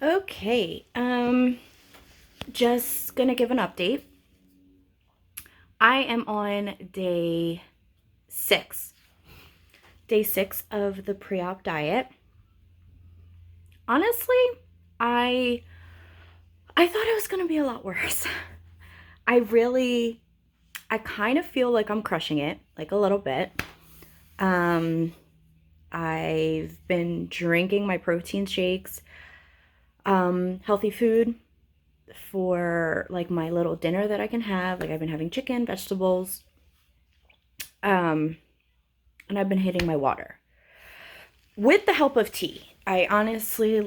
Okay, just gonna give an update. I am on six, day six of the pre-op diet. Honestly, I I thought it was gonna be a lot worse. I really, I kind of feel like I'm crushing it, like a little bit. Um, I've been drinking my protein shakes, healthy food for like my little dinner that I can have. Like I've been having chicken, vegetables, um, and I've been hitting my water with the help of tea. I honestly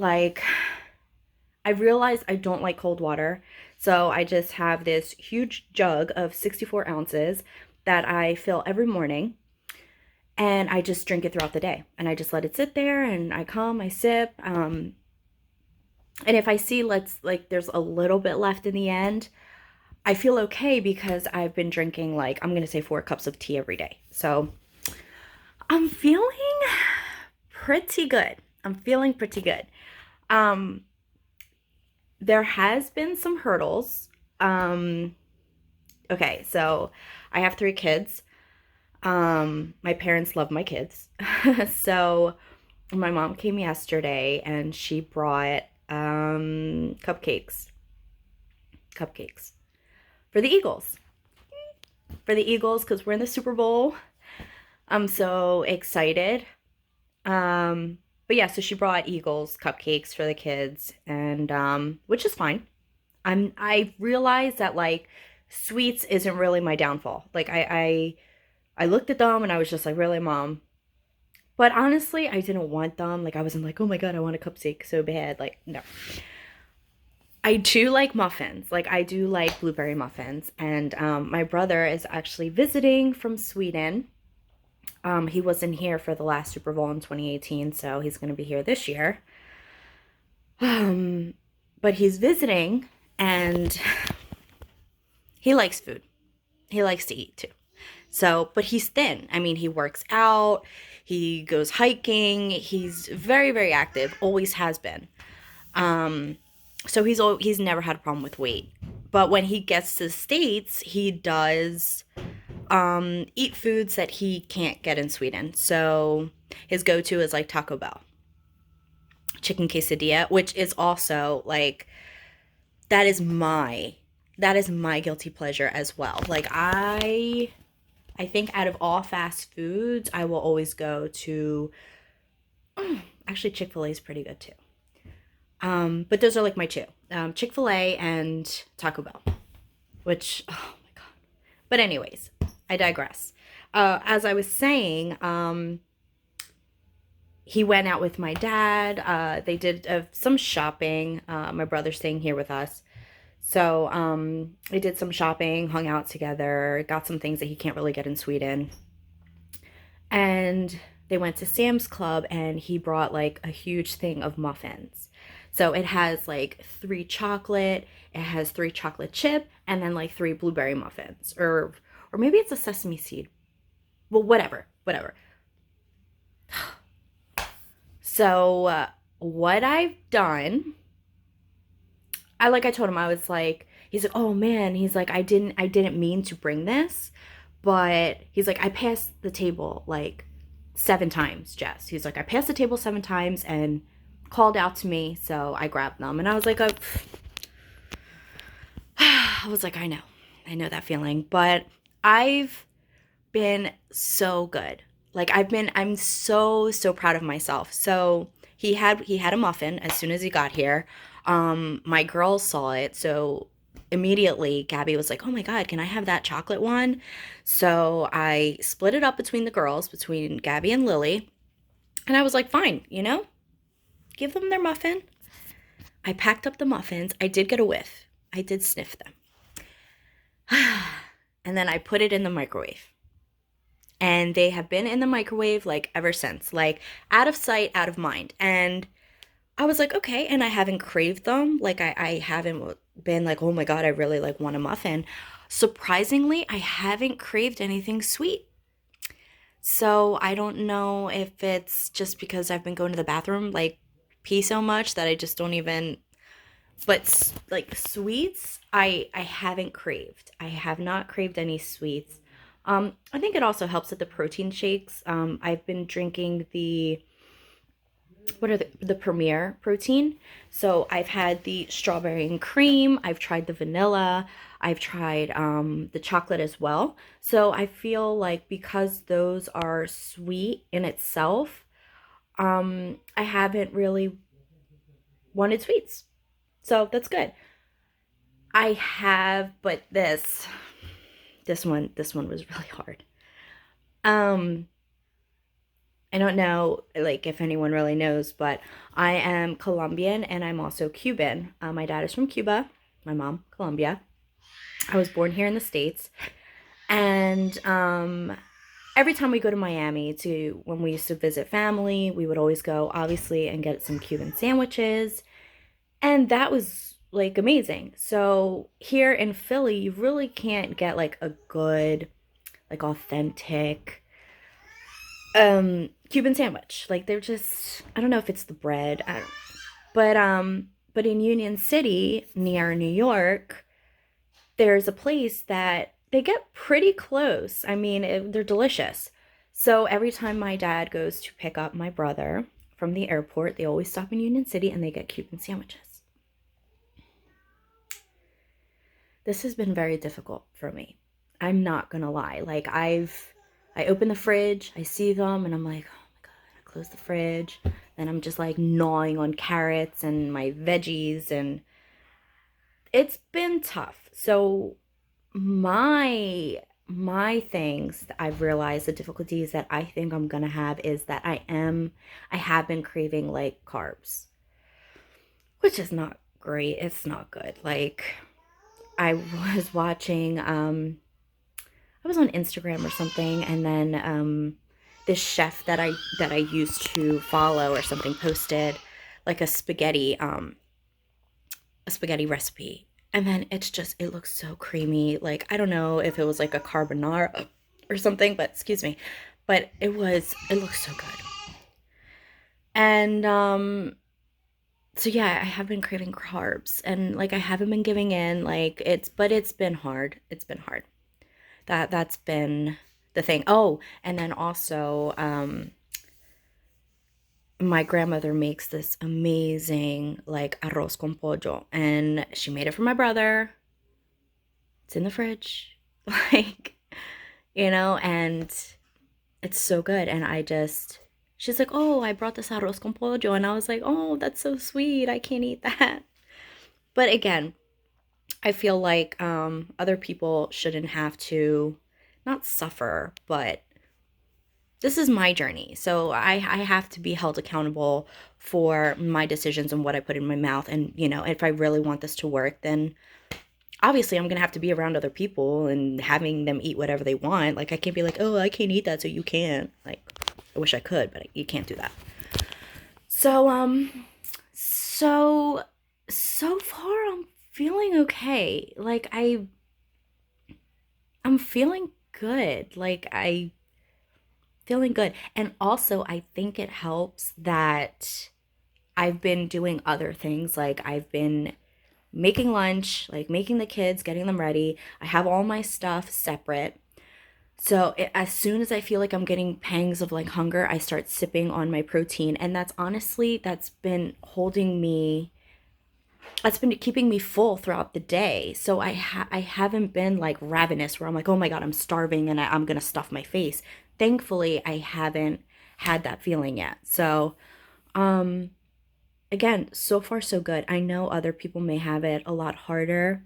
I realized I don't like cold water. So I just have this huge jug of 64 ounces that I fill every morning, and I just drink it throughout the day. And I just let it sit there, and I sip. And if I see there's a little bit left in the end, I feel okay because I've been drinking like I'm gonna say 4 cups of tea every day. So I'm feeling pretty good. I'm feeling pretty good. Um, there has been some hurdles. Um, okay, so I have 3 kids. My parents love my kids. So my mom came yesterday and she brought cupcakes for the Eagles. For the Eagles because we're in the Super Bowl. I'm so excited. But yeah, so she brought Eagles cupcakes for the kids, and which is fine. I realized that like sweets isn't really my downfall. Like I looked at them and I was just like, really, mom? But honestly, I didn't want them. Like I wasn't like, oh my god, I want a cupcake so bad. Like no. I do like muffins. Like I do like blueberry muffins, and my brother is actually visiting from Sweden. He wasn't here for the last Super Bowl in 2018, so he's going to be here this year. Um, but he's visiting, and he likes food. He likes to eat too. So, but he's thin. I mean, he works out, he goes hiking, he's very, very active, always has been. Um, so he's never had a problem with weight. But when he gets to the States, he does eat foods that he can't get in Sweden. So his go-to is like Taco Bell, chicken quesadilla, which is also like that is my that is my guilty pleasure as well. Like I think out of all fast foods, I will always go to actually Chick-fil-A is pretty good too. But those are like my two. Chick-fil-A and Taco Bell, which oh my god. But anyways, I digress. As I was saying, he went out with my dad. They did some shopping. My brother's staying here with us. So they did some shopping, hung out together, got some things that he can't really get in Sweden. And they went to Sam's Club and he brought like a huge thing of muffins. So it has like 3 chocolate, it has 3 chocolate chip, and then like 3 blueberry muffins. Or maybe it's a sesame seed. Well, whatever. So what I've done, I told him I was like, he's like, oh man, he's like, I didn't mean to bring this, but he's like, I passed the table like 7 times, Jess. He's like, I passed the table 7 times and called out to me, so I grabbed them, and I was like, oh, I was like, I know that feeling, but I've been so good. Like I'm so proud of myself. So he had a muffin as soon as he got here. My girls saw it, so immediately Gabby was like, "Oh my god, can I have that chocolate one?" So I split it up between the girls, between Gabby and Lily, and I was like, "Fine, give them their muffin." I packed up the muffins. I did get a whiff. I did sniff them. And then I put it in the microwave. And they have been in the microwave like ever since, like out of sight, out of mind. And I was like, okay, and I haven't craved them. Like I haven't been like, oh my god, I really like want a muffin. Surprisingly, I haven't craved anything sweet. So I don't know if it's just because I've been going to the bathroom like pee so much that I just don't even. But like sweets, I haven't craved. I have not craved any sweets. I think it also helps with the protein shakes. I've been drinking the what are the Premier protein. So I've had the strawberry and cream. I've tried the vanilla. I've tried the chocolate as well. So I feel like because those are sweet in itself, I haven't really wanted sweets. So that's good. I have, but this one was really hard. Um, I don't know like if anyone really knows, but I am Colombian and I'm also Cuban. My dad is from Cuba, my mom Colombia. I was born here in the States, and every time we go to Miami to when we used to visit family, we would always go obviously and get some Cuban sandwiches, and that was like amazing. So here in Philly, you really can't get like a good, like authentic Cuban sandwich. Like they're just I don't know if it's the bread. I don't, but in Union City near New York, there's a place that they get pretty close. I mean, they're delicious. So every time my dad goes to pick up my brother from the airport, they always stop in Union City and they get Cuban sandwiches. This has been very difficult for me. I'm not gonna lie. I open the fridge, I see them, and I'm like, oh my God, I close the fridge. Then I'm just like gnawing on carrots and my veggies, and it's been tough. So my things that I've realized the difficulties that I think I'm gonna have is that I have been craving like carbs, which is not great. It's not good. Like I was watching I was on Instagram or something, and then this chef that I used to follow or something posted like a spaghetti recipe. And then it looks so creamy. Like I don't know if it was like a carbonara or something, but excuse me. But it looks so good. And so yeah, I have been craving carbs and like I haven't been giving in like it's been hard. It's been hard. That's been the thing. Oh, and then also my grandmother makes this amazing like arroz con pollo and she made it for my brother. It's in the fridge. Like, and it's so good and she's like, "Oh, I brought this arroz con pollo." And I was like, "Oh, that's so sweet. I can't eat that." But again, I feel like other people shouldn't have to not suffer, but this is my journey. So I have to be held accountable for my decisions and what I put in my mouth. And, if I really want this to work, then obviously I'm going to have to be around other people and having them eat whatever they want. Like, I can't be like, oh, I can't eat that, so you can't. Like, I wish I could, but you can't do that. So, so far I'm feeling okay. Like, I'm feeling good. Like, feeling good. And also, I think it helps that I've been doing other things. Like, I've been making lunch, like making the kids, getting them ready. I have all my stuff separate. So, as soon as I feel like I'm getting pangs of like hunger, I start sipping on my protein. And that's been keeping me full throughout the day. So I haven't been like ravenous where I'm like, oh my God, I'm starving and I'm gonna stuff my face. Thankfully, I haven't had that feeling yet. So um again, so far so good. I know other people may have it a lot harder.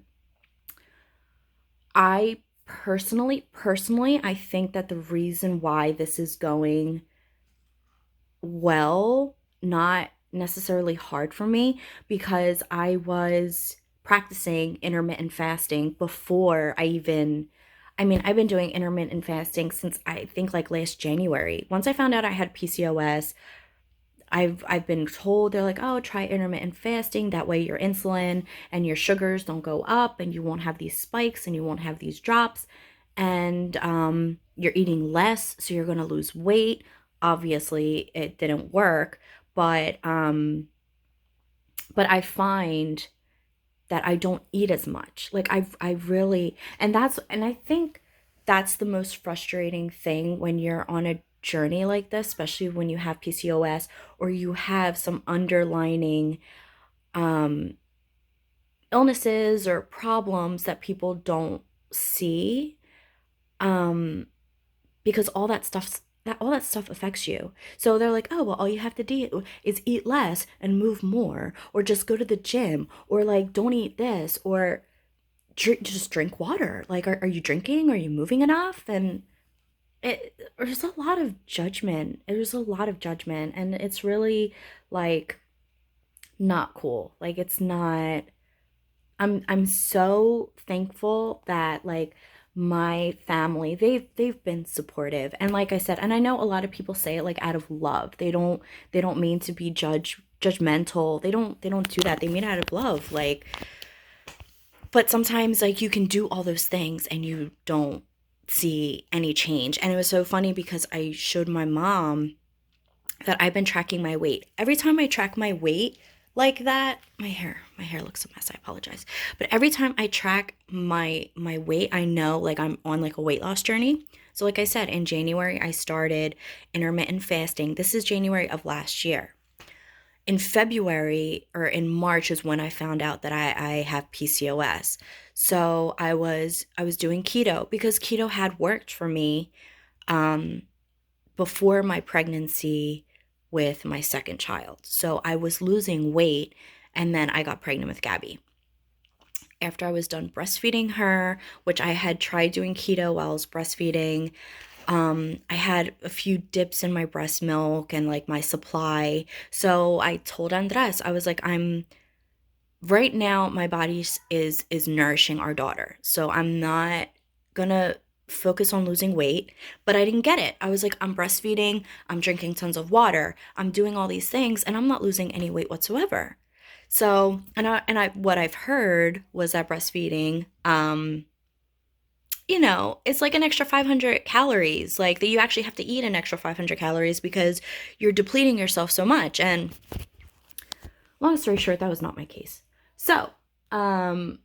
I personally, I think that the reason why this is going well, not necessarily hard for me, because I was practicing intermittent fasting before I mean, I've been doing intermittent fasting since I think like last January. Once I found out I had PCOS, I've been told they're like, "Oh, try intermittent fasting. That way your insulin and your sugars don't go up and you won't have these spikes and you won't have these drops and you're eating less, so you're going to lose weight." Obviously, it didn't work, but I find that I don't eat as much. Like I really, and I think that's the most frustrating thing when you're on a journey like this, especially when you have PCOS or you have some underlining um illnesses or problems that people don't see. Um because all that stuff affects you. So they're like, "Oh, well, all you have to do is eat less and move more, or just go to the gym, or like don't eat this, or just drink water. Like, are you drinking? Are you moving enough?" And there's a lot of judgment. There's a lot of judgment, and it's really like not cool. Like, it's not. I'm so thankful that like my family, they've been supportive. And like I said, and I know a lot of people say it like out of love. They don't mean to be judgmental. They don't do that. They mean it out of love. Like, but sometimes like you can do all those things and you don't see any change. And it was so funny because I showed my mom that I've been tracking my weight. Every time I track my weight like that, my hair looks a mess. I apologize. But every time I track my weight, I know like I'm on like a weight loss journey. So like I said, in January I started intermittent fasting. This is January of last year. In February or in March is when I found out that I have PCOS. So I was doing keto because keto had worked for me um before my pregnancy with my second child. So I was losing weight and then I got pregnant with Gabby. After I was done breastfeeding her, which I had tried doing keto while I was breastfeeding, I had a few dips in my breast milk and like my supply. So I told Andres, I was like, I'm right now my body is nourishing our daughter. So I'm not gonna focus on losing weight, but I didn't get it. I was like, I'm breastfeeding, I'm drinking tons of water, I'm doing all these things and I'm not losing any weight whatsoever. So, and I what I've heard was that breastfeeding it's like an extra 500 calories, like that you actually have to eat an extra 500 calories because you're depleting yourself so much. And long story short, that was not my case. So, um,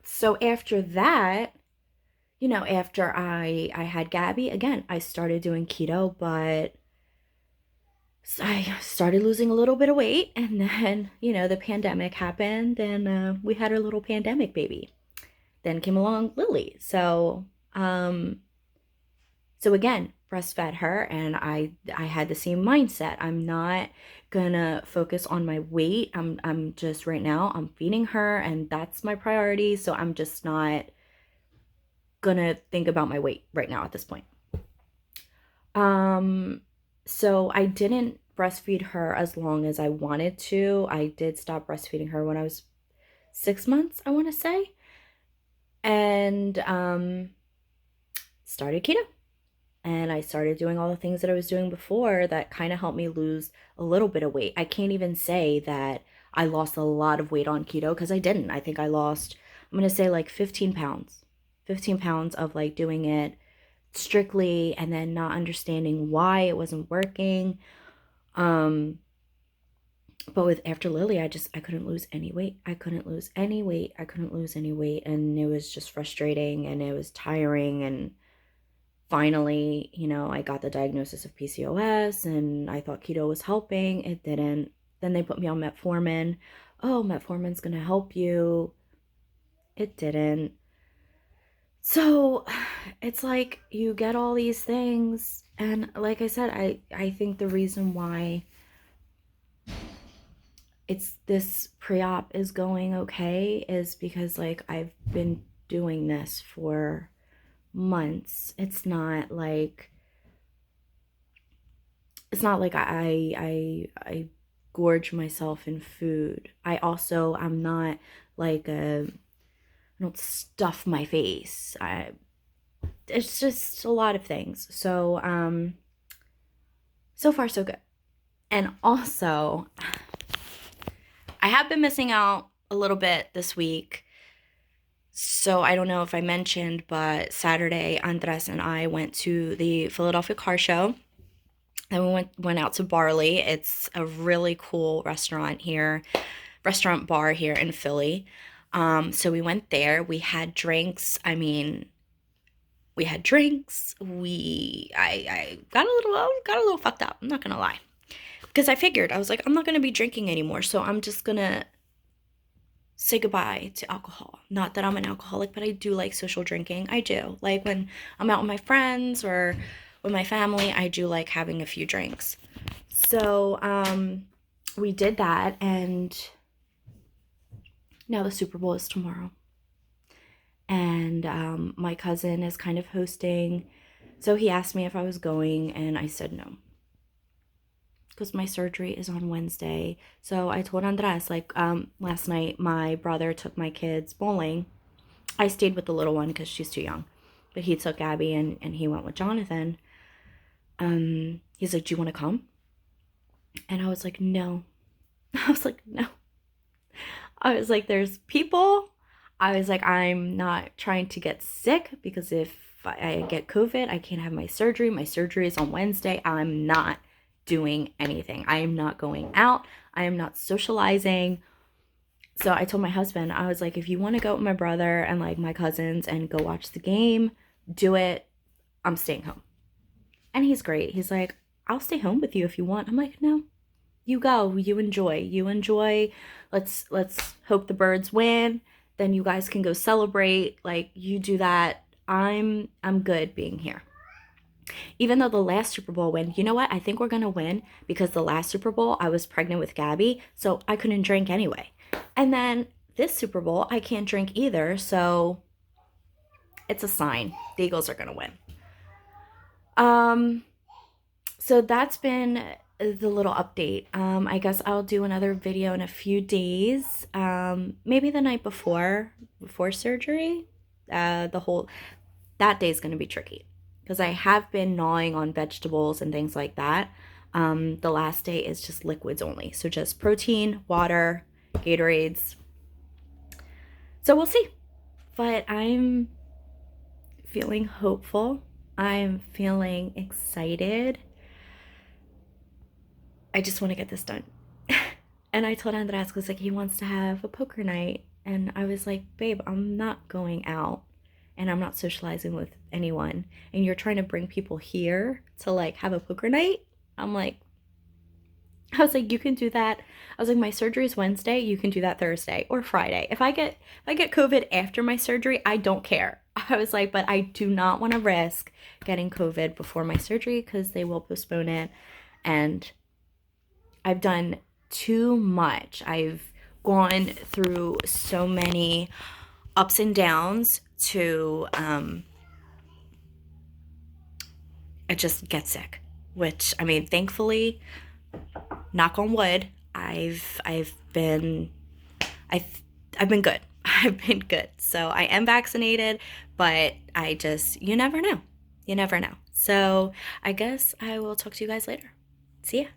so after that, after I had Gabby, again, I started doing keto, but I started losing a little bit of weight, and then, the pandemic happened, and we had our little pandemic baby. Then came along Lily. So again, breastfed her and I had the same mindset. I'm not gonna focus on my weight. I'm just right now I'm feeding her and that's my priority. So I'm just not gonna think about my weight right now at this point. Um so I didn't breastfeed her as long as I wanted to. I did stop breastfeeding her when I was 6 months, I want to say. And started keto. And I started doing all the things that I was doing before that kind of helped me lose a little bit of weight. I can't even say that I lost a lot of weight on keto because I didn't. I think I lost, I'm going to say like 15 pounds. 15 pounds of like doing it strictly and then not understanding why it wasn't working. Um, but with after Lily, I couldn't lose any weight. I couldn't lose any weight. I couldn't lose any weight. And it was just frustrating and it was tiring. And finally, I got the diagnosis of PCOS and I thought keto was helping. It didn't. Then they put me on metformin. Oh, metformin's going to help you. It didn't. So it's like you get all these things. And like I said, I think the reason why it's this pre-op is going okay is because like I've been doing this for months. It's not like I gorge myself in food. I'm not like I don't stuff my face. It's just a lot of things. So so far so good. And also I have been missing out a little bit this week. So I don't know if I mentioned, but Saturday, Andres and I went to the Philadelphia Car Show. And we went out to Barley. It's a really cool restaurant here. restaurant bar here in Philly. So we went there. We had drinks. I mean, we had drinks. I got a little fucked up. I'm not gonna lie, because I figured I was like, I'm not gonna be drinking anymore, so I'm just gonna say goodbye to alcohol. Not that I'm an alcoholic, but I do like social drinking. I do. Like when I'm out with my friends or with my family, I do like having a few drinks. So, we did that, and now the Super Bowl is tomorrow. And my cousin is kind of hosting. So he asked me if I was going, and I said no. Because my surgery is on Wednesday. So I told Andres, like, last night my brother took my kids bowling. I stayed with the little one because she's too young. But he took Abby, and he went with Jonathan. He's like, do you want to come? And I was like, no. I was like, no. I was like, there's people. I was like, I'm not trying to get sick, because if I get COVID, I can't have my surgery. My surgery is on Wednesday. I'm not doing anything. I am not going out. I am not socializing. So I told my husband, I was like, if you want to go with my brother and like my cousins and go watch the game, do it. I'm staying home. And he's great. He's like, I'll stay home with you if you want. I'm like, no, you go. You enjoy. You enjoy. Let's hope the birds win. Then you guys can go celebrate. Like, you do that. I'm good being here. Even though the last Super Bowl win, you know what? I think we're going to win, because the last Super Bowl I was pregnant with Gabby, so I couldn't drink anyway. And then this Super Bowl, I can't drink either, so it's a sign. The Eagles are going to win. So that's been the little update. I guess I'll do another video in a few days. Maybe the night before surgery. That day is going to be tricky, because I have been gnawing on vegetables and things like that. The last day is just liquids only. So just protein, water, Gatorades. So we'll see. But I'm feeling hopeful. I'm feeling excited. I just want to get this done. And I told Andres, because like he wants to have a poker night. And I was like, babe, I'm not going out. And I'm not socializing with anyone. And you're trying to bring people here to like have a poker night? I was like, you can do that. I was like, my surgery is Wednesday. You can do that Thursday or Friday. If I get COVID after my surgery, I don't care. I was like, but I do not want to risk getting COVID before my surgery, because they will postpone it. And I've done too much. I've gone through so many ups and downs to I just get sick. Which, I mean, thankfully, knock on wood, I've been good. I've been good. So I am vaccinated, but you never know. You never know. So I guess I will talk to you guys later. See ya.